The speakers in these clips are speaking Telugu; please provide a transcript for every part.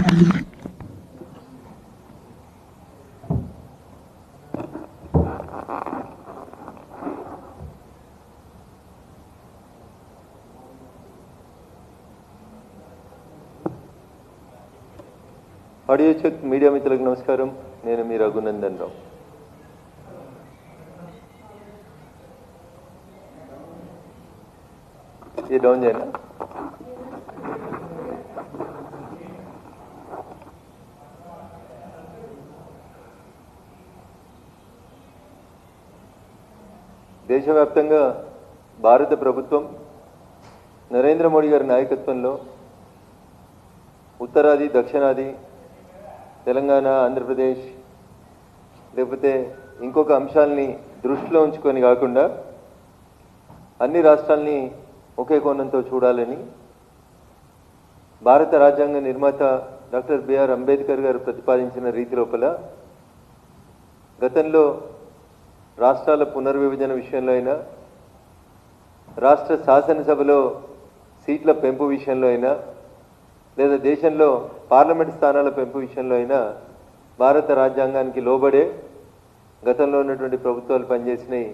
ఆడియో చెక్ మీడియా మిత్రులకు నమస్కారం. నేను మీ రఘునందన్ రావు. ये डाउन जाए ना. దేశవ్యాప్తంగా భారత ప్రభుత్వం నరేంద్ర మోడీ గారి నాయకత్వంలో ఉత్తరాది దక్షిణాది తెలంగాణ ఆంధ్రప్రదేశ్ లేకపోతే ఇంకొక అంశాలని దృష్టిలో ఉంచుకొని కాకుండా అన్ని రాష్ట్రాలని ఒకే కోణంతో చూడాలని భారత రాజ్యాంగ నిర్మాత డాక్టర్ బిఆర్ అంబేద్కర్ గారు ప్రతిపాదించిన రీతి లోపల గతంలో రాష్ట్రాల పునర్విభజన విషయంలో అయినా రాష్ట్ర శాసనసభలో సీట్ల పెంపు విషయంలో అయినా లేదా దేశంలో పార్లమెంట్ స్థానాల పెంపు విషయంలో అయినా భారత రాజ్యాంగానికి లోబడే గతంలో ఉన్నటువంటి ప్రభుత్వాలు పనిచేసినాయి.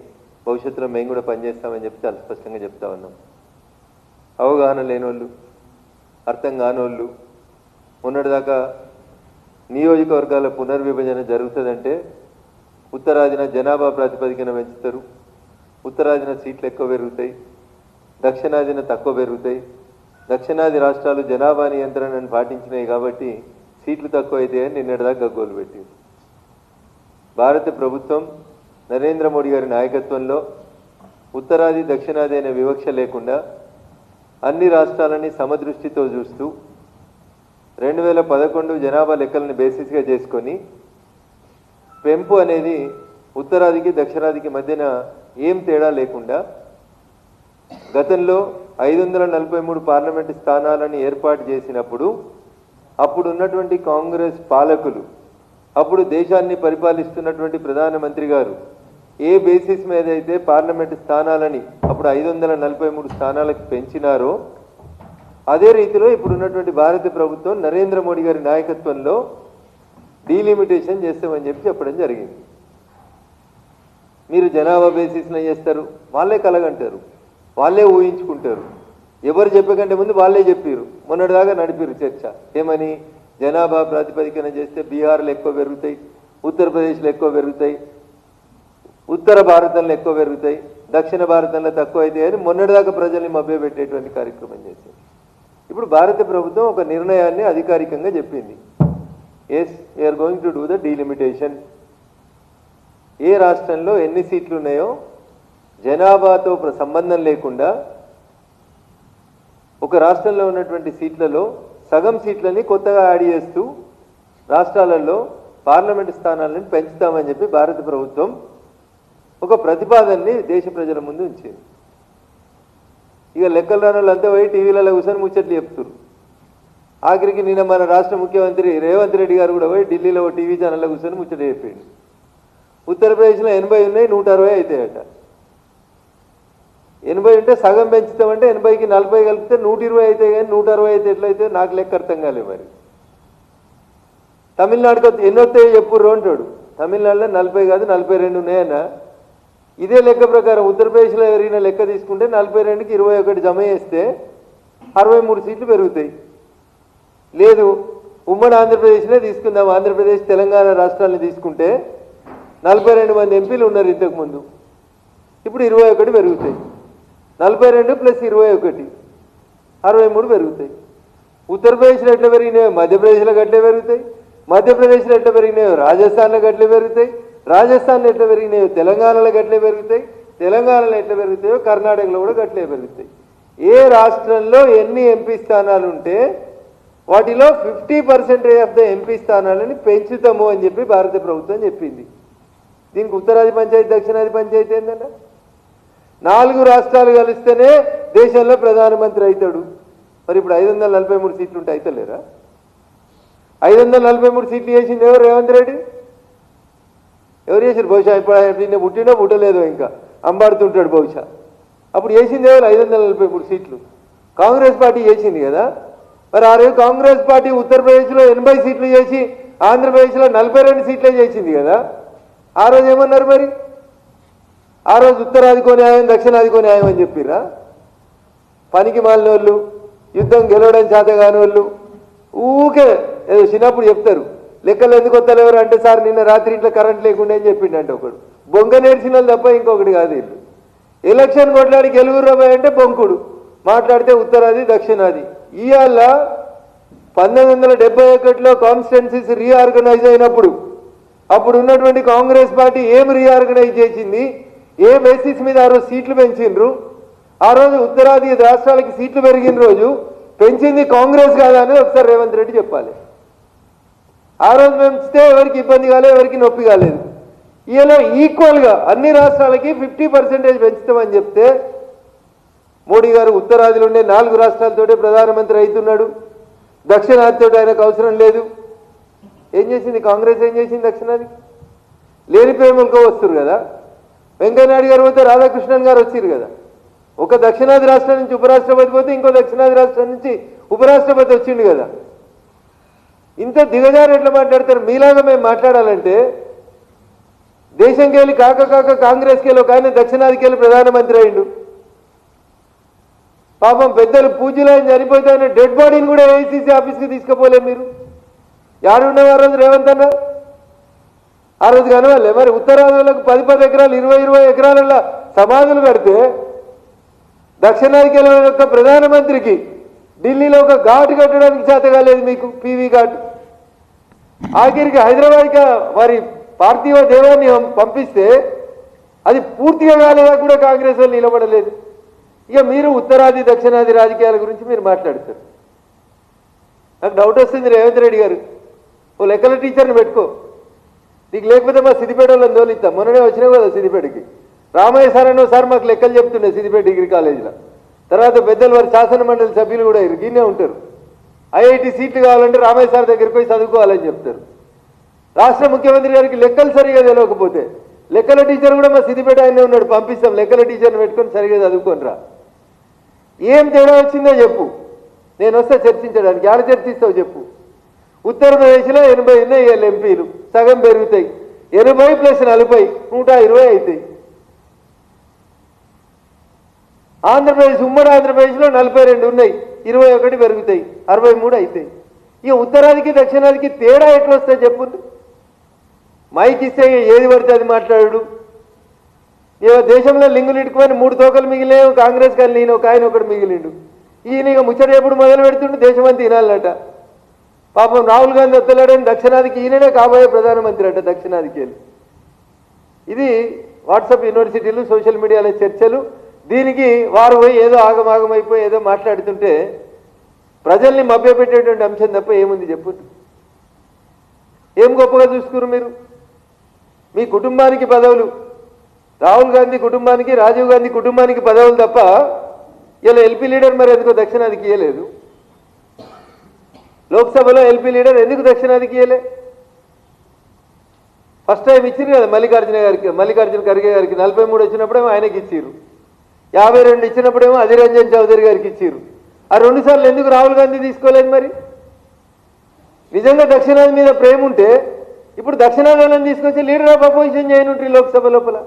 భవిష్యత్తులో మేము కూడా పనిచేస్తామని చెప్పి చాలా స్పష్టంగా చెప్తా ఉన్నాం. అవగాహన లేనోళ్ళు, అర్థం కానోళ్ళు, మొన్నటిదాకా నియోజకవర్గాల పునర్విభజన జరుగుతుందంటే ఉత్తరాదిన జనాభా ప్రాతిపదికన పెంచుతారు, ఉత్తరాదిన సీట్లు ఎక్కువ పెరుగుతాయి, దక్షిణాదిన తక్కువ పెరుగుతాయి. దక్షిణాది రాష్ట్రాలు జనాభా నియంత్రణను పాటించినాయి కాబట్టి సీట్లు తక్కువ అవుతాయని నిన్నటిదాకా గగ్గోలు పెట్టింది. భారత ప్రభుత్వం నరేంద్ర మోడీ గారి నాయకత్వంలో ఉత్తరాది దక్షిణాది అనే వివక్ష లేకుండా అన్ని రాష్ట్రాలని సమదృష్టితో చూస్తూ 2011 జనాభా లెక్కలను బేసిస్గా చేసుకొని పెంపు అనేది ఉత్తరాదికి దక్షిణాదికి మధ్యన ఏం తేడా లేకుండా గతంలో 543 పార్లమెంటు స్థానాలను ఏర్పాటు చేసినప్పుడు అప్పుడు ఉన్నటువంటి కాంగ్రెస్ పాలకులు, అప్పుడు దేశాన్ని పరిపాలిస్తున్నటువంటి ప్రధానమంత్రి గారు ఏ బేసిస్ మీద అయితే పార్లమెంటు స్థానాలని అప్పుడు 543 స్థానాలకు పెంచినారో అదే రీతిలో ఇప్పుడు ఉన్నటువంటి భారత ప్రభుత్వం నరేంద్ర మోడీ గారి నాయకత్వంలో డీలిమిటేషన్ చేస్తామని చెప్పడం జరిగింది. మీరు జనాభా బేసిస్లో చేస్తారు, వాళ్ళే కలగంటారు, వాళ్ళే ఊహించుకుంటారు. ఎవరు చెప్పకంటే ముందు వాళ్ళే చెప్పారు. మొన్నటిదాకా నడిపారు చర్చ. ఏమని? జనాభా ప్రాతిపదికన చేస్తే బీహార్లో ఎక్కువ పెరుగుతాయి, ఉత్తరప్రదేశ్లో ఎక్కువ పెరుగుతాయి, ఉత్తర భారతంలో ఎక్కువ పెరుగుతాయి, దక్షిణ భారతంలో తక్కువ అవుతాయి అని మొన్నటిదాకా ప్రజల్ని మభ్యపెట్టేటువంటి కార్యక్రమం చేసింది. ఇప్పుడు భారత ప్రభుత్వం ఒక నిర్ణయాన్ని అధికారికంగా చెప్పింది. Yes, we're going to do the delimitation. ఏ రాష్ట్రంలో ఎన్ని సీట్లు ఉన్నాయో జనాభాతో సంబంధం లేకుండా ఒక రాష్ట్రంలో ఉన్నటువంటి సీట్లలో సగం సీట్లని కొత్తగా యాడ్ చేస్తూ రాష్ట్రాలలో పార్లమెంటు స్థానాలను పెంచుతామని చెప్పి భారత ప్రభుత్వం ఒక ప్రతిపాదనని దేశ ప్రజల ముందు ఉంచింది. ఇక లెక్కలు రాని వాళ్ళంతా పోయి టీవీలలో కూర్చొని ముచ్చట్లు చెప్తున్నారు. ఆఖరికి నిన్న మన రాష్ట్ర ముఖ్యమంత్రి రేవంత్ రెడ్డి గారు కూడా పోయి ఢిల్లీలో టీవీ ఛానల్లో కూర్చొని ముచ్చట చెప్పిండు. ఉత్తరప్రదేశ్లో 80 ఉన్నాయి, 160 అవుతాయట. 80 ఉంటే సగం పెంచుతామంటే 80కి 40 కలిపితే 120 అవుతాయి, కానీ 160 అయితే ఎట్లయితే నాకు లెక్క అర్థం కాలేదు. మరి తమిళనాడుకు ఎన్ని వస్తాయో చెప్పుర్రు అంటాడు. తమిళనాడులో 40 కాదు 42 ఉన్నాయన్న. ఇదే లెక్క ప్రకారం ఉత్తరప్రదేశ్లో ఎవరైనా లెక్క తీసుకుంటే 42కి 21 జమ చేస్తే 63 సీట్లు పెరుగుతాయి. లేదు, ఉమ్మడి ఆంధ్రప్రదేశ్నే తీసుకుందాం, ఆంధ్రప్రదేశ్ తెలంగాణ రాష్ట్రాలను తీసుకుంటే 42 మంది ఎంపీలు ఉన్నారు ఇంతకుముందు, ఇప్పుడు 21 పెరుగుతాయి. 42 + 21 63 పెరుగుతాయి. ఉత్తరప్రదేశ్లో ఎట్లా పెరిగినాయో మధ్యప్రదేశ్లో గట్లే పెరుగుతాయి, మధ్యప్రదేశ్లో ఎట్లా పెరిగినాయో రాజస్థాన్లో గట్లే పెరుగుతాయి, రాజస్థాన్లో ఎట్లా పెరిగినాయో తెలంగాణలో గట్లే పెరుగుతాయి, తెలంగాణలో ఎట్లా పెరుగుతాయో కర్ణాటకలో కూడా గట్లే పెరుగుతాయి. ఏ రాష్ట్రంలో ఎన్ని ఎంపీ స్థానాలు ఉంటే వాటిలో 50% ఆఫ్ ద ఎంపీ స్థానాలని పెంచుతాము అని చెప్పి భారత ప్రభుత్వం చెప్పింది. దీనికి ఉత్తరాది పంచాయతీ దక్షిణాది పంచాయతీ ఏంటంటే 4 రాష్ట్రాలు కలిస్తేనే దేశంలో ప్రధానమంత్రి అవుతాడు. మరి ఇప్పుడు 543 సీట్లు ఉంటే అవుతలేరా? 543 సీట్లు చేసింది ఎవరు? రేవంత్ రెడ్డి. ఎవరు చేశారు? బహుశా ఇప్పుడు పుట్టినో పుట్టలేదో ఇంకా అంబాడుతుంటాడు బహుశా. అప్పుడు చేసింది ఎవరు? 543 సీట్లు కాంగ్రెస్ పార్టీ చేసింది కదా. మరి ఆ రోజు కాంగ్రెస్ పార్టీ ఉత్తరప్రదేశ్లో 80 సీట్లు చేసి ఆంధ్రప్రదేశ్లో 42 సీట్లే చేసింది కదా. ఆ రోజు ఏమన్నారు మరి? ఆ రోజు ఉత్తరాదికో న్యాయం దక్షిణాదికో న్యాయం అని చెప్పిర్రా? పనికి మాలిన వాళ్ళు, యుద్ధం గెలవడం చేత కాని వాళ్ళు ఊకే ఏదో చిన్నప్పుడు చెప్తారు, లెక్కలు ఎందుకు వస్తలేవరు అంటే, సార్ నిన్న రాత్రి ఇంట్లో కరెంట్ లేకుండా అని చెప్పిండంటే ఒకడు. బొంగ నేర్చిన వాళ్ళు తప్ప ఇంకొకటి కాదు వీళ్ళు. ఎలక్షన్ కొట్లాడి గెలుగురాబాయ్ అంటే బొంకుడు, మాట్లాడితే ఉత్తరాది దక్షిణాది. ఇవాళ 1971లో కాన్స్టిట్యున్సీస్ రీఆర్గనైజ్ అయినప్పుడు అప్పుడు ఉన్నటువంటి కాంగ్రెస్ పార్టీ ఏం రీఆర్గనైజ్ చేసింది, ఏ బేసిస్ మీద ఆ రోజు సీట్లు పెంచిండ్రు? ఆ రోజు ఉత్తరాది రాష్ట్రాలకి సీట్లు పెరిగిన రోజు పెంచింది కాంగ్రెస్ కాదా అనేది ఒకసారి రేవంత్ రెడ్డి చెప్పాలి. ఆ రోజు పెంచితే ఎవరికి ఇబ్బంది కాలేదు, ఎవరికి నొప్పి కాలేదు. ఇలా ఈక్వల్గా అన్ని రాష్ట్రాలకి 50% పెంచుతామని చెప్తే మోడీ గారు ఉత్తరాదిలో ఉండే 4 రాష్ట్రాలతోటే ప్రధానమంత్రి అవుతున్నాడు, దక్షిణాదితో ఆయనకు అవసరం లేదు. ఏం చేసింది కాంగ్రెస్? ఏం చేసింది దక్షిణాది? లేని ప్రేమలకో వస్తారు కదా. వెంకయ్యనాయుడు గారు పోతే రాధాకృష్ణన్ గారు వచ్చారు కదా. ఒక దక్షిణాది రాష్ట్రం నుంచి ఉపరాష్ట్రపతి పోతే ఇంకో దక్షిణాది రాష్ట్రం నుంచి ఉపరాష్ట్రపతి వచ్చిండు కదా. ఇంత దిగజారు ఎట్లా మాట్లాడతారు? మీలాగా మేము మాట్లాడాలంటే దేశంకి వెళ్ళి కాక కాంగ్రెస్కి వెళ్ళి ఒక ఆయన దక్షిణాదికి వెళ్ళి ప్రధానమంత్రి అయిండు. పాపం పెద్దలు పూజలు ఆయన చనిపోతే ఆయన డెడ్ బాడీని కూడా ఏఐసీసీ ఆఫీస్కి తీసుకుపోలే మీరు. యాడుండవు ఆ రోజు రేవంత్ అన్న? ఆ రోజు కనవాలే మరి? ఉత్తరాదిలకు 10 ఎకరాలు 20 ఎకరాలలో సమాధులు కడితే దక్షిణాదికి వెళ్ళిన యొక్క ప్రధానమంత్రికి ఢిల్లీలో ఒక ఘాటు కట్టడానికి చేత కాలేదు మీకు, పీవీ ఘాట్. ఆఖరికి హైదరాబాద్కి వారి పార్థివ దేవాన్ని పంపిస్తే అది పూర్తిగా కాలేదా కూడా కాంగ్రెస్ వాళ్ళు నిలబడలేదు. ఇక మీరు ఉత్తరాది దక్షిణాది రాజకీయాల గురించి మీరు మాట్లాడతారు. నాకు డౌట్ వస్తుంది, రేవంత్ రెడ్డి గారు ఓ లెక్కల టీచర్ని పెట్టుకో. నీకు లేకపోతే మా సిద్దిపేట వాళ్ళని తోలిస్తాం. మొన్ననే వచ్చినావు కదా సిద్దిపేటకి. రామయ్య సార్ అని ఒకసారి మాకు లెక్కలు చెప్తుండే సిద్దిపేట డిగ్రీ కాలేజీలో. తర్వాత పెద్దలు వారి శాసన మండలి సభ్యులు కూడా గిన్నే ఉంటారు. ఐఐటి సీట్లు కావాలంటే రామయ్య సార్ దగ్గరికి పోయి చదువుకోవాలని చెప్తారు. రాష్ట్ర ముఖ్యమంత్రి గారికి లెక్కలు సరిగా తెలియకపోతే లెక్కల టీచర్ కూడా మా సిద్దిపేట ఆయనే ఉన్నాడు, పంపిస్తాం. లెక్కల టీచర్ని పెట్టుకొని సరిగా చదువుకోనరా. ఏం తేడా వచ్చిందో చెప్పు, నేను వస్తే చర్చించడానికి. ఆడ చర్చిస్తావు చెప్పు. ఉత్తరప్రదేశ్లో 80 ఉన్నాయి ఎంపీలు, సగం పెరుగుతాయి. 80 + 40 120 అవుతాయి. ఆంధ్రప్రదేశ్ ఉమ్మడి ఆంధ్రప్రదేశ్లో 42 ఉన్నాయి, 21 పెరుగుతాయి, 63 అవుతాయి. ఇక ఉత్తరాదికి దక్షిణాదికి తేడా ఎట్లా వస్తాయి చెప్పు. మైక్ ఇస్తే ఏది పడితే అది మాట్లాడు. ఇక దేశంలో లింగులు ఇటుకుని 3 తోకలు మిగిలిన కాంగ్రెస్ కానీ నేను ఒక ఆయన ఒకటి మిగిలిండు. ఈయన ఇక ముచ్చట ఎప్పుడు మొదలు పెడుతుండే దేశమంతా తినాలట. పాపం రాహుల్ గాంధీ వస్తలేడని దక్షిణాదికి ఈయననే కాబోయే ప్రధానమంత్రి అట దక్షిణాదికి వెళ్ళి. ఇది వాట్సాప్ యూనివర్సిటీలు సోషల్ మీడియాలో చర్చలు. దీనికి వారు పోయి ఏదో ఆగమాగమైపోయి ఏదో మాట్లాడుతుంటే ప్రజల్ని మభ్యపెట్టేటువంటి అంశం తప్ప ఏముంది చెప్పు. ఏం గొప్పగా చూసుకున్నారు మీరు? మీ కుటుంబానికి పదవులు, రాహుల్ గాంధీ కుటుంబానికి రాజీవ్ గాంధీ కుటుంబానికి పదవులు తప్ప ఇలా ఎల్పీ లీడర్ మరి ఎందుకో దక్షిణాదికి ఇవ్వలేదు. లోక్సభలో ఎల్పీ లీడర్ ఎందుకు దక్షిణాదికి ఇవ్వలే? ఫస్ట్ టైం ఇచ్చింది కదా మల్లికార్జున ఖర్గే గారికి 43 వచ్చినప్పుడేమో ఆయనకి ఇచ్చిర్రు. 52 ఇచ్చినప్పుడేమో అధీర్ రంజన్ చౌదరి గారికి ఇచ్చిర్రు. ఆ 2 సార్లు ఎందుకు రాహుల్ గాంధీ తీసుకోలేదు మరి? నిజంగా దక్షిణాది మీద ప్రేమ ఉంటే ఇప్పుడు దక్షిణాదిని తీసుకొచ్చి లీడర్ ఆఫ్ అపోజిషన్ చేయనుంటారు లోక్సభ లోపల.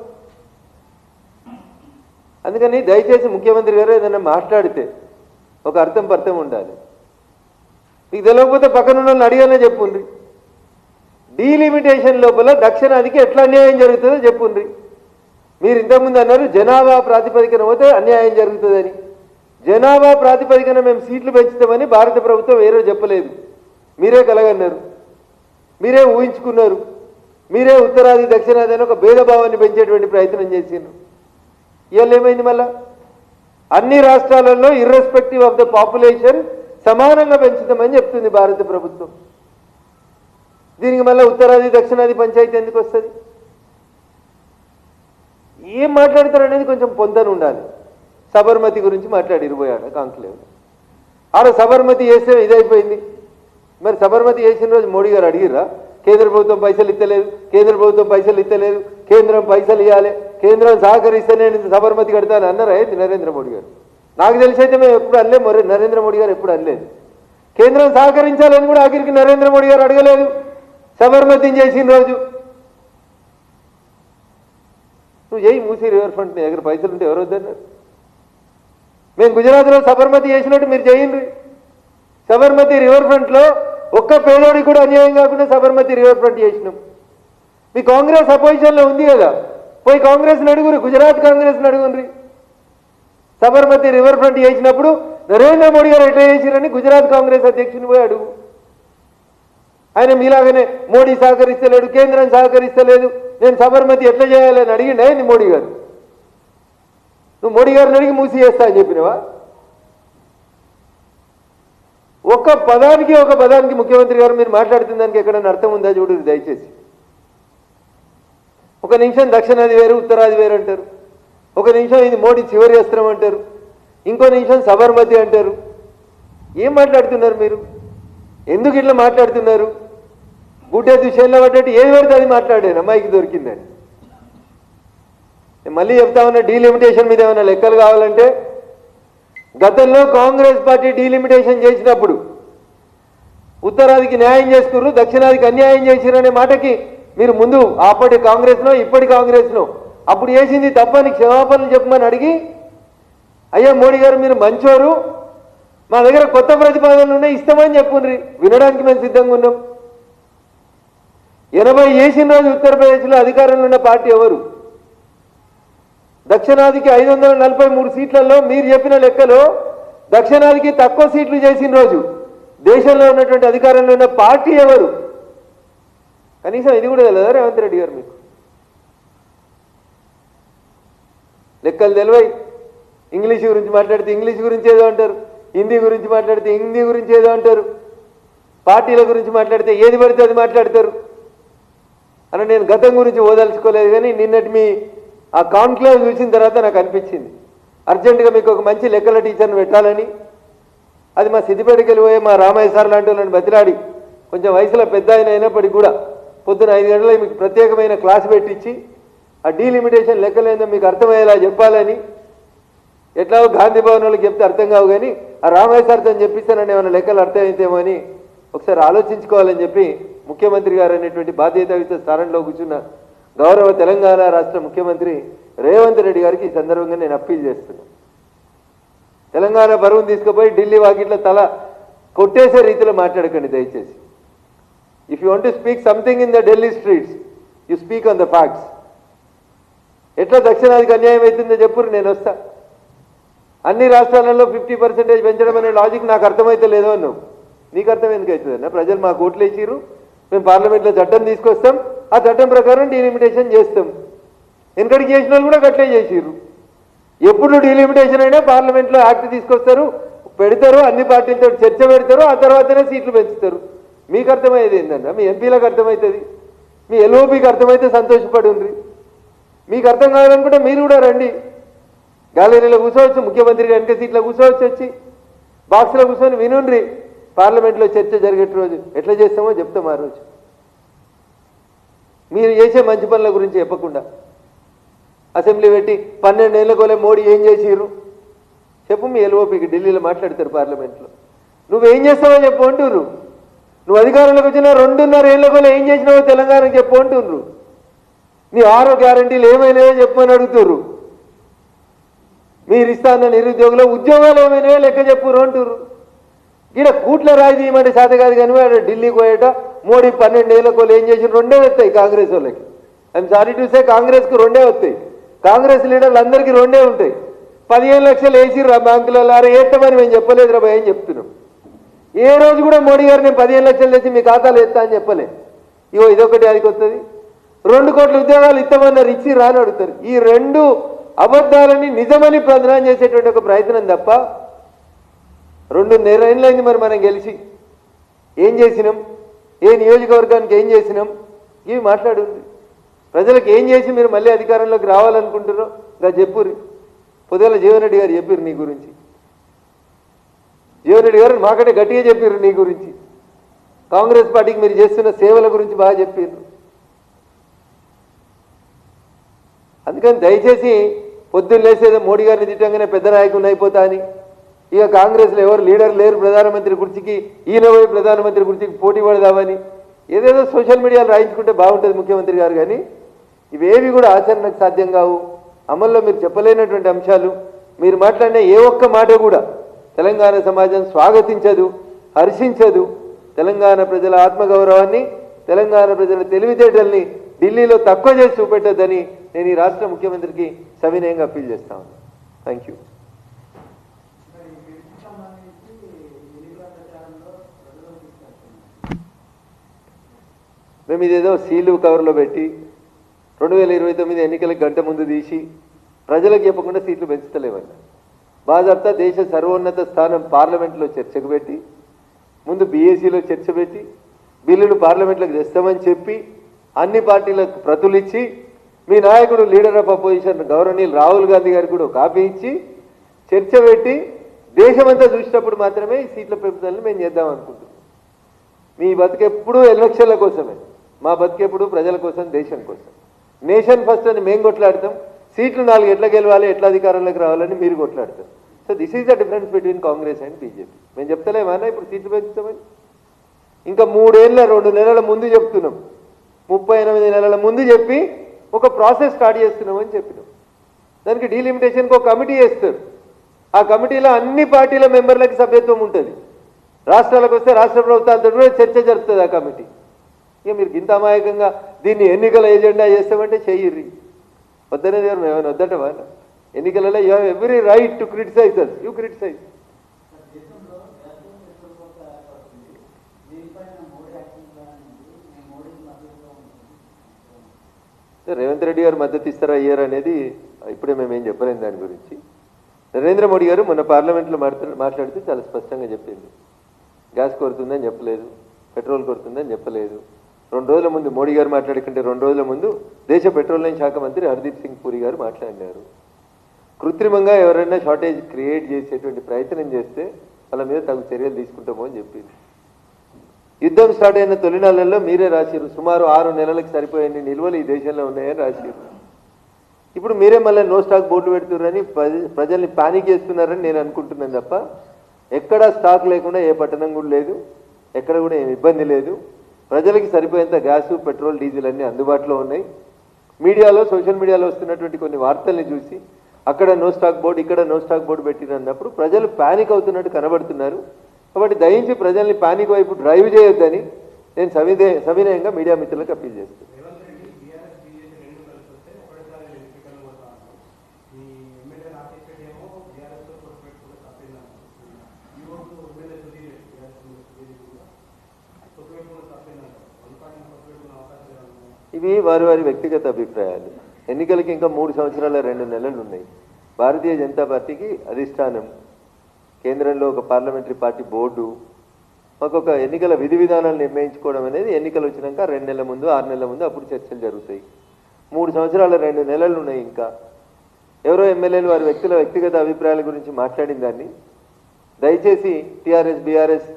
అందుకని దయచేసి ముఖ్యమంత్రి గారు ఏదైనా మాట్లాడితే ఒక అర్థం ఉండాలి. మీకు తెలియకపోతే పక్కన ఉన్న అడిగానే చెప్పుండ్రి. డీలిమిటేషన్ లోపల దక్షిణాదికి ఎట్లా అన్యాయం జరుగుతుందో చెప్పుండ్రి. మీరు ఇంతకుముందు అన్నారు జనాభా ప్రాతిపదికన పోతే అన్యాయం జరుగుతుందని. జనాభా ప్రాతిపదికన మేము సీట్లు పెంచుతామని భారత ప్రభుత్వం వేరే చెప్పలేదు. మీరే కలగన్నారు, మీరే ఊహించుకున్నారు. మీరే ఉత్తరాది దక్షిణాది అని ఒక భేదభావాన్ని పెంచేటువంటి ప్రయత్నం చేసిండ్రు. ఇవాళ ఏమైంది? మళ్ళా అన్ని రాష్ట్రాలలో ఇర్రెస్పెక్టివ్ ఆఫ్ ద పాపులేషన్ సమానంగా పెంచుతామని చెప్తుంది భారత ప్రభుత్వం. దీనికి మళ్ళీ ఉత్తరాది దక్షిణాది పంచాయతీ ఎందుకు వస్తుంది? ఏం మాట్లాడతారు అనేది కొంచెం పొందన ఉండాలి. సబర్మతి గురించి మాట్లాడి పోయాడు కాంక్లేవ్. ఆడ సబర్మతి చేస్తే ఇదైపోయింది. మరి సబర్మతి చేసిన రోజు మోడీ గారు అడిగిర్రా కేంద్ర ప్రభుత్వం పైసలు ఇస్తలేదు, కేంద్ర ప్రభుత్వం పైసలు ఇస్తలేదు, కేంద్రం పైసలు ఇవ్వాలి, కేంద్రం సహకరిస్తే నేను సబర్మతి కడతాను అన్నారా ఏంటి నరేంద్ర మోడీ గారు? నాకు తెలిసి అయితే మేము ఎప్పుడు అనలేదు, నరేంద్ర మోడీ గారు ఎప్పుడు అనలేదు. కేంద్రం సహకరించాలని కూడా ఆఖరికి నరేంద్ర మోడీ గారు అడగలేదు. సబర్మతిని చేసిన రోజు నువ్వు చేయి మూసి రివర్ ఫ్రంట్, నీ దగ్గర పైసలు ఉంటే ఎవరు వద్దన్నారు? మేము గుజరాత్లో సబర్మతి చేసినట్టు మీరు చేయండి. సబర్మతి రివర్ ఫ్రంట్లో ఒక్క పేదోడికి కూడా అన్యాయం కాకుండా సబర్మతి రివర్ ఫ్రంట్ చేసినాం. మీ కాంగ్రెస్ అపోజిషన్లో ఉంది కదా, పోయి కాంగ్రెస్ని అడుగురు, గుజరాత్ కాంగ్రెస్ని అడుగుండ్రి. సబర్మతి రివర్ ఫ్రంట్ చేసినప్పుడు నరేంద్ర మోడీ గారు ఎట్లా చేసిరని గుజరాత్ కాంగ్రెస్ అధ్యక్షుని పోయి అడుగు. ఆయన మీలాగానే మోడీ సహకరిస్తలేడు, కేంద్రం సహకరిస్తలేదు, నేను సబర్మతి ఎట్లా చేయాలని అడిగిండు ఆయన మోడీ గారు. నువ్వు మోడీ గారిని అడిగి మూసి చేస్తా అని చెప్పినవా? ఒక పదానికి ముఖ్యమంత్రి గారు మీరు మాట్లాడుతున్న దానికి ఎక్కడైనా అర్థం ఉందా చూడు దయచేసి. ఒక నిమిషం దక్షిణాది వేరు ఉత్తరాది వేరు అంటారు, ఒక నిమిషం ఇది మోడీ చివరి అస్త్రం అంటారు, ఇంకో నిమిషం సబర్మతి అంటారు. ఏం మాట్లాడుతున్నారు మీరు? ఎందుకు ఇట్లా మాట్లాడుతున్నారు? గుడ్డే దుషేల్లో పడ్డట్టు ఏది పడితే అది మాట్లాడాను అమ్మాయికి దొరికిందని. మళ్ళీ చెప్తా ఉన్నా, డీలిమిటేషన్ మీద ఏమైనా లెక్కలు కావాలంటే గతంలో కాంగ్రెస్ పార్టీ డీలిమిటేషన్ చేసినప్పుడు ఉత్తరాదికి న్యాయం చేసుకుర్రు, దక్షిణాదికి అన్యాయం చేసిరనే మాటకి మీరు ముందు అప్పటి కాంగ్రెస్లో ఇప్పటి కాంగ్రెస్లో అప్పుడు చేసింది తప్పని క్షమాపణలు చెప్పమని అడిగి, అయ్యా మోడీ గారు మీరు మంచోరు, మా దగ్గర కొత్త ప్రతిపాదనలు ఉన్నాయి ఇస్తామని చెప్పుండ్రి, వినడానికి మేము సిద్ధంగా ఉన్నాం. 80 చేసిన రోజు ఉత్తరప్రదేశ్లో అధికారంలో ఉన్న పార్టీ ఎవరు? దక్షిణాదికి 543 సీట్లలో మీరు చెప్పిన లెక్కలో దక్షిణాదికి తక్కువ సీట్లు చేసిన రోజు దేశంలో ఉన్నటువంటి అధికారంలో ఉన్న పార్టీ ఎవరు? కనీసం ఇది కూడా తెలియదా రేవంత్ రెడ్డి గారు? మీకు లెక్కలు తెలివై. ఇంగ్లీష్ గురించి మాట్లాడితే ఇంగ్లీష్ గురించి ఏదో అంటారు, హిందీ గురించి మాట్లాడితే హిందీ గురించి ఏదో అంటారు, పార్టీల గురించి మాట్లాడితే ఏది పడితే అది మాట్లాడతారు అని నేను గతం గురించి ఓదలుచుకోలేదు. కానీ నిన్నటి మీ ఆ కాన్క్లేవ్ చూసిన తర్వాత నాకు అనిపించింది అర్జెంటుగా మీకు ఒక మంచి లెక్కల టీచర్ని పెట్టాలని. అది మా సిద్దిపేటకి వెళ్ళిపోయే మా రామయ్య సార్ లాంటి వాళ్ళని బతిలాడి కొంచెం వయసులో పెద్ద ఆయన అయినప్పటికీ కూడా పొద్దున 5 గంటలకు మీకు ప్రత్యేకమైన క్లాస్ పెట్టించి ఆ డీలిమిటేషన్ లెక్కలేదో మీకు అర్థమయ్యేలా చెప్పాలని. ఎట్లాగో గాంధీ భవన్ వాళ్ళకి చెప్తే అర్థం కావు, కానీ ఆ రామయ్య సార్తో చెప్పిస్తానని ఏమైనా లెక్కలు అర్థమైతేమో అని ఒకసారి ఆలోచించుకోవాలని చెప్పి ముఖ్యమంత్రి గారు అనేటువంటి బాధ్యతాయుత స్థానంలో కూర్చున్న గౌరవ తెలంగాణ రాష్ట్ర ముఖ్యమంత్రి రేవంత్ రెడ్డి గారికి ఈ సందర్భంగా నేను అప్పీల్ చేస్తున్నాను. తెలంగాణ బరువును తీసుకుపోయి ఢిల్లీ వాకిట్లో తల కొట్టేసే రీతిలో మాట్లాడకండి దయచేసి. If you want to speak something in the Delhi streets, you speak on the facts. ఎట్లా దక్షిణాదికి అన్యాయం అవుతుందో చెప్పురు, నేను వస్తా. అన్ని రాష్ట్రాలలో 50% పెంచడం అనే లాజిక్ నాకు అర్థమైతే లేదో అన్నావు. నీకు అర్థం ఎందుకు అవుతుందన్న? ప్రజలు మాకు ఓట్లు వేసిరు, మేము పార్లమెంట్లో చట్టం తీసుకొస్తాం, ఆ చట్టం ప్రకారం డీలిమిటేషన్ చేస్తాం. వెనకడికి చేసిన వాళ్ళు కూడా గట్లే చేసిర్రు. ఎప్పుడు డీలిమిటేషన్ అయినా పార్లమెంట్లో యాక్ట్ తీసుకొస్తారు, పెడతారు, అన్ని పార్టీలతో చర్చ పెడతారు, ఆ తర్వాతనే సీట్లు పెంచుతారు. మీకు అర్థమయ్యేది ఏంటన్నా? మీ ఎంపీలకు అర్థమవుతుంది, మీ ఎల్ఓపీకి అర్థమైతే సంతోషపడి ఉండ్రి. మీకు అర్థం కావాలనుకుంటే మీరు కూడా రండి, గ్యాలరీలో కూర్చోవచ్చు, ముఖ్యమంత్రి వెనక సీట్లో కూర్చోవచ్చు, వచ్చి బాక్స్లో కూర్చొని వినుండ్రి. పార్లమెంట్లో చర్చ జరిగే రోజు ఎట్లా చేస్తామో చెప్తాం ఆ రోజు. మీరు చేసే మంచి పనుల గురించి చెప్పకుండా అసెంబ్లీ పెట్టి 12 ఏళ్ళకోలే మోడీ ఏం చేసిర్రు చెప్పు. మీ ఎల్ఓపీకి ఢిల్లీలో మాట్లాడతారు పార్లమెంట్లో. నువ్వేం చేస్తావో చెప్పు అంటుర్రు. నువ్వు అధికారంలోకి వచ్చిన 2.5 ఏళ్ళకోలే ఏం చేసినావో తెలంగాణకు చెప్పు అంటుర్రు. నీ 6 గ్యారంటీలు ఏమైనాయో చెప్పమని అడుగుతుర్రు. మీరు ఇస్తా అన్న నిరుద్యోగుల ఉద్యోగాలు ఏమైనాయో లెక్క చెప్పురు అంటుర్రు. ఇక్కడ కూట్ల రాయి తీయమంటే చేత కాదు, కానీ వాడు ఢిల్లీకి పోయేట మోడీ 12 ఏళ్ళకోలు ఏం చేసి 2 వస్తాయి కాంగ్రెస్ వాళ్ళకి. ఐఎమ్ సారీ టు సే కాంగ్రెస్కి 2 వస్తాయి. కాంగ్రెస్ లీడర్లు అందరికీ 2 ఉంటాయి. 15 లక్షలు వేసిర్రు ఆ బ్యాంకులలో. అరే ఏత్తమని మేము చెప్పలేదు రా భయ అని చెప్తున్నాం. ఏ రోజు కూడా మోడీ గారు నేను 15 లక్షలు తెచ్చి మీ ఖాతాలో ఎత్తా అని చెప్పలే. ఇగో ఇదొకటి అదికి వస్తుంది. 2 కోట్ల ఉద్యోగాలు ఇస్తామన్నారు, ఇచ్చి రాని అడుగుతారు. ఈ 2 అబద్ధాలని నిజమని ప్రధానం చేసేటువంటి ఒక ప్రయత్నం తప్ప 2.5 ఏళ్ళైంది మరి మనం గెలిచి ఏం చేసినాం, ఏ నియోజకవర్గానికి ఏం చేసినాం, ఇవి మాట్లాడు. ప్రజలకు ఏం చేసి మీరు మళ్ళీ అధికారంలోకి రావాలనుకుంటున్నారో ఇంకా చెప్పుర్రి. పొద్దుల జీవన్ రెడ్డి గారు చెప్పారు నీ గురించి. జీవన్ రెడ్డి గారు మాకంటే గట్టిగా చెప్పారు నీ గురించి. కాంగ్రెస్ పార్టీకి మీరు చేస్తున్న సేవల గురించి బాగా చెప్పారు. అందుకని దయచేసి పొద్దున్న లేసేదో మోడీ గారిని తిట్టంగానే పెద్ద నాయకుని అయిపోతా అని ఇక కాంగ్రెస్లో ఎవరు లీడర్ లేరు ప్రధానమంత్రి కుర్చీకి, ఈయన పోయి ప్రధానమంత్రి కుర్చీకి పోటీ పడదామని ఏదేదో సోషల్ మీడియాలో రాయించుకుంటే బాగుంటుంది ముఖ్యమంత్రి గారు. కానీ ఇవేవి కూడా ఆచరణకు సాధ్యం కావు. అమల్లో మీరు చెప్పలేనటువంటి అంశాలు, మీరు మాట్లాడిన ఏ ఒక్క మాట కూడా తెలంగాణ సమాజం స్వాగతించదు, హర్షించదు. తెలంగాణ ప్రజల ఆత్మగౌరవాన్ని, తెలంగాణ ప్రజల తెలివితేటల్ని ఢిల్లీలో తక్కువ చేసి చూపెట్టద్దని నేను ఈ రాష్ట్ర ముఖ్యమంత్రికి సవినయంగా అప్పీల్ చేస్తా ఉన్నాను. Thank you. మేము ఇదేదో సీలు కవర్లో పెట్టి 2029 ఎన్నికలకు గంట ముందు తీసి ప్రజలకు చెప్పకుండా సీట్లు పెంచుతలేమన్నా. బాజాబ్తా దేశ సర్వోన్నత స్థానం పార్లమెంట్లో చర్చకు పెట్టి, ముందు బీఏసీలో చర్చ పెట్టి, బిల్లును పార్లమెంట్లోకి తెస్తామని చెప్పి, అన్ని పార్టీలకు ప్రతులు ఇచ్చి, మీ నాయకుడు లీడర్ ఆఫ్ అపోజిషన్ గౌరవనీయులు రాహుల్ గాంధీ గారికి కూడా కాపీ ఇచ్చి చర్చ పెట్టి దేశమంతా చూసినప్పుడు మాత్రమే ఈ సీట్ల పెంపుదలని మేము చేద్దాం అనుకుంటున్నాం. మీ బతికెప్పుడు ఎలక్షన్ల కోసమే, మా బతికెప్పుడు ప్రజల కోసం, దేశం కోసం. నేషన్ ఫస్ట్ అని మేము కొట్లాడతాం, సీట్లు 4 ఎట్లా గెలవాలి, ఎట్లా అధికారంలోకి రావాలని మీరు కొట్లాడతారు. So this is the difference between Congress and BJP. మేము చెప్తలేమన్నా ఇప్పుడు సీట్లు పెంచుతామని? ఇంకా 3 ఏళ్ళ 2 నెలల ముందు చెప్తున్నాం, 38 నెలల ముందు చెప్పి ఒక ప్రాసెస్ స్టార్ట్ చేస్తున్నామని చెప్పినాం. దానికి డీలిమిటేషన్కి ఒక కమిటీ వేస్తారు. ఆ కమిటీలో అన్ని పార్టీల మెంబర్లకి సభ్యత్వం ఉంటుంది. రాష్ట్రాలకు వస్తే రాష్ట్ర ప్రభుత్వాలతో కూడా చర్చ జరుపుతుంది ఆ కమిటీ. ఇక మీరు ఇంత అమాయకంగా దీన్ని ఎన్నికల ఎజెండా చేస్తామంటే చెయ్యిర్రి. వద్దనే గారు మేము ఏమైనా వద్దట వాళ్ళ ఎన్నికలలో you have every right to criticise us, you criticise. Revanth Reddy గారు మద్దతు ఇస్తారా అయ్యారు అనేది ఇప్పుడే మేమేం చెప్పలేము దాని గురించి. నరేంద్ర మోడీ గారు మొన్న పార్లమెంట్లో మాట్లాడుతూ చాలా స్పష్టంగా చెప్పింది. గ్యాస్ కొరుతుందని చెప్పలేదు, పెట్రోల్ కొరుతుందని చెప్పలేదు. 2 రోజుల ముందు మోడీ గారు మాట్లాడుకుంటే 2 రోజుల ముందు దేశ పెట్రోలియం శాఖ మంత్రి హర్దీప్ సింగ్ పూరి గారు మాట్లాడినారు. కృత్రిమంగా ఎవరైనా షార్టేజ్ క్రియేట్ చేసేటువంటి ప్రయత్నం చేస్తే వాళ్ళ మీద తగు చర్యలు తీసుకుంటామో అని చెప్పింది. యుద్ధం స్టార్ట్ అయిన తొలి నెలల్లో మీరే రాసిరు సుమారు 6 నెలలకు సరిపోయే నిల్వలు ఈ దేశంలో ఉన్నాయని రాసిరు. ఇప్పుడు మీరే మళ్ళీ నో స్టాక్ బోర్డు పెడుతున్నారని ప్రజల్ని పానిక్ చేస్తున్నారని నేను అనుకుంటున్నాను తప్ప ఎక్కడా స్టాక్ లేకుండా ఏ పట్టణం కూడా లేదు, ఎక్కడ కూడా ఏమి ఇబ్బంది లేదు. ప్రజలకి సరిపోయేంత గ్యాసు, పెట్రోల్, డీజిల్ అన్నీ అందుబాటులో ఉన్నాయి. మీడియాలో, సోషల్ మీడియాలో వస్తున్నటువంటి కొన్ని వార్తల్ని చూసి అక్కడ నో స్టాక్ బోర్డు, ఇక్కడ నో స్టాక్ బోర్డు పెట్టినప్పుడు ప్రజలు పానిక్ అవుతున్నట్టు కనబడుతున్నారు. కాబట్టి దయించి ప్రజల్ని పానిక్ వైపు డ్రైవ్ చేయొద్దని నేను సవినయంగా మీడియా మిత్రులకు అప్పీల్ చేస్తాను. ఇవి వారి వారి వ్యక్తిగత అభిప్రాయాలు. ఎన్నికలకి ఇంకా 3 సంవత్సరాల 2 నెలలు ఉన్నాయి. భారతీయ జనతా పార్టీకి అధిష్టానం, కేంద్రంలో ఒక పార్లమెంటరీ పార్టీ బోర్డు, మాకొక ఎన్నికల విధి విధానాలు నిర్ణయించుకోవడం అనేది ఎన్నికలు వచ్చినాక 2 నెలల ముందు, 6 నెలల ముందు అప్పుడు చర్చలు జరుగుతాయి. 3 సంవత్సరాల 2 నెలలు ఉన్నాయి. ఇంకా ఎవరో ఎమ్మెల్యేలు వారి వ్యక్తిగత అభిప్రాయాల గురించి మాట్లాడిన దాన్ని దయచేసి టీఆర్ఎస్, బీఆర్ఎస్,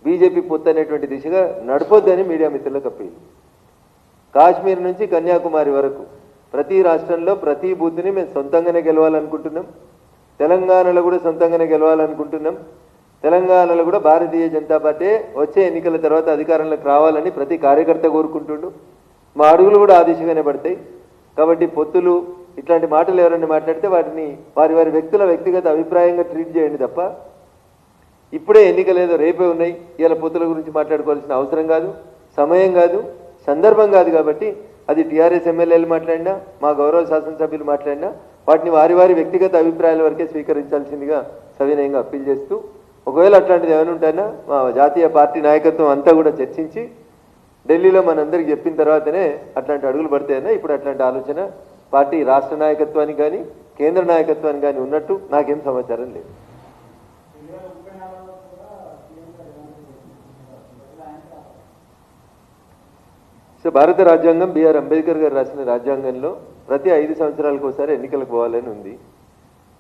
బీజేపీ పొత్తు అనేటువంటి దిశగా నడపొద్దని మీడియా మిత్రులకు అప్పీల్. కాశ్మీర్ నుంచి కన్యాకుమారి వరకు ప్రతి రాష్ట్రంలో ప్రతి బూత్ని మేము సొంతంగానే గెలవాలనుకుంటున్నాం. తెలంగాణలో కూడా సొంతంగానే గెలవాలనుకుంటున్నాం. తెలంగాణలో కూడా భారతీయ జనతా పార్టీ వచ్చే ఎన్నికల తర్వాత అధికారంలోకి రావాలని ప్రతి కార్యకర్త కోరుకుంటుండు. మా అడుగులు కూడా ఆ దిశగానే పడతాయి. కాబట్టి పొత్తులు ఇట్లాంటి మాటలు ఎవరైనా మాట్లాడితే వాటిని వారి వారి వ్యక్తిగత అభిప్రాయంగా ట్రీట్ చేయండి తప్ప ఇప్పుడే ఎన్నికలు ఏదో రేపే ఉన్నాయి, ఇలా పొత్తుల గురించి మాట్లాడుకోవాల్సిన అవసరం కాదు, సమయం కాదు, సందర్భం కాదు. కాబట్టి అది టీఆర్ఎస్ ఎమ్మెల్యేలు మాట్లాడినా, మా గౌరవ శాసనసభ్యులు మాట్లాడినా వాటిని వారి వారి వ్యక్తిగత అభిప్రాయాల వరకే స్వీకరించాల్సిందిగా సవినయంగా అప్పీల్ చేస్తూ, ఒకవేళ అట్లాంటిది ఏమైనా ఉంటానా మా జాతీయ పార్టీ నాయకత్వం అంతా కూడా చర్చించి ఢిల్లీలో మనందరికీ చెప్పిన తర్వాతనే అట్లాంటి అడుగులు పడతాయన్నా. ఇప్పుడు అట్లాంటి ఆలోచన పార్టీ రాష్ట్ర నాయకత్వానికి కానీ కేంద్ర నాయకత్వానికి కానీ ఉన్నట్టు నాకేం సమాచారం లేదు. సో భారత రాజ్యాంగం బిఆర్ అంబేద్కర్ గారు రాసిన రాజ్యాంగంలో ప్రతి 5 సంవత్సరాలకు ఒకసారి ఎన్నికలకు పోవాలని ఉంది.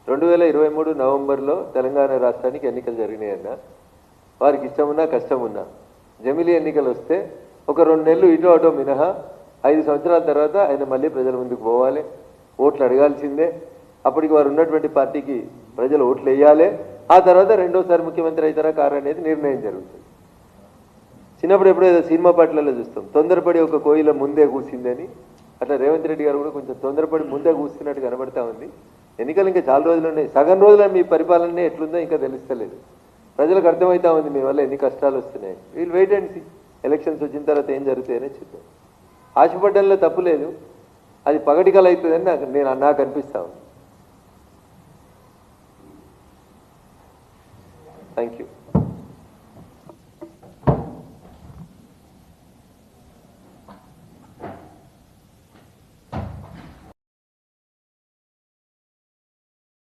2023 నవంబర్లో తెలంగాణ రాష్ట్రానికి ఎన్నికలు జరిగినాయన్న. వారికి ఇష్టమున్నా కష్టమున్నా జమిలీ ఎన్నికలు వస్తే ఒక 2 నెలలు ఇటో అటో మినహా 5 సంవత్సరాల తర్వాత ఆయన మళ్ళీ ప్రజల ముందుకు పోవాలి, ఓట్లు అడగాల్సిందే. అప్పటికి వారు ఉన్నటువంటి పార్టీకి ప్రజలు ఓట్లు వేయాలి. ఆ తర్వాత రెండోసారి ముఖ్యమంత్రి అవుతారా కారు అనేది నిర్ణయం జరుగుతుంది. చిన్నప్పుడు ఎప్పుడో ఏదో సినిమా పాటలలో చూస్తాం, తొందరపడి ఒక కోయిల ముందే కూసిందని. అట్లా రేవంత్ రెడ్డి గారు కూడా కొంచెం తొందరపడి ముందే కూస్తున్నట్టు కనబడతా ఉంది. ఎన్నికలు ఇంకా చాలా రోజులు ఉన్నాయి. సగం రోజుల మీ పరిపాలన ఎట్లుందో ఇంకా తెలుస్తలేదు. ప్రజలకు అర్థమవుతా ఉంది మీ వల్ల ఎన్ని కష్టాలు వస్తున్నాయి. వీళ్ళు వెయిట్ అండ్ సీ. ఎలక్షన్స్ వచ్చిన తర్వాత ఏం జరుగుతాయనే చూద్దాం. ఆశపడ్డంలో తప్పు లేదు, అది పగటికలు అవుతుందని నాకు అనిపిస్తా ఉంది. Thank you.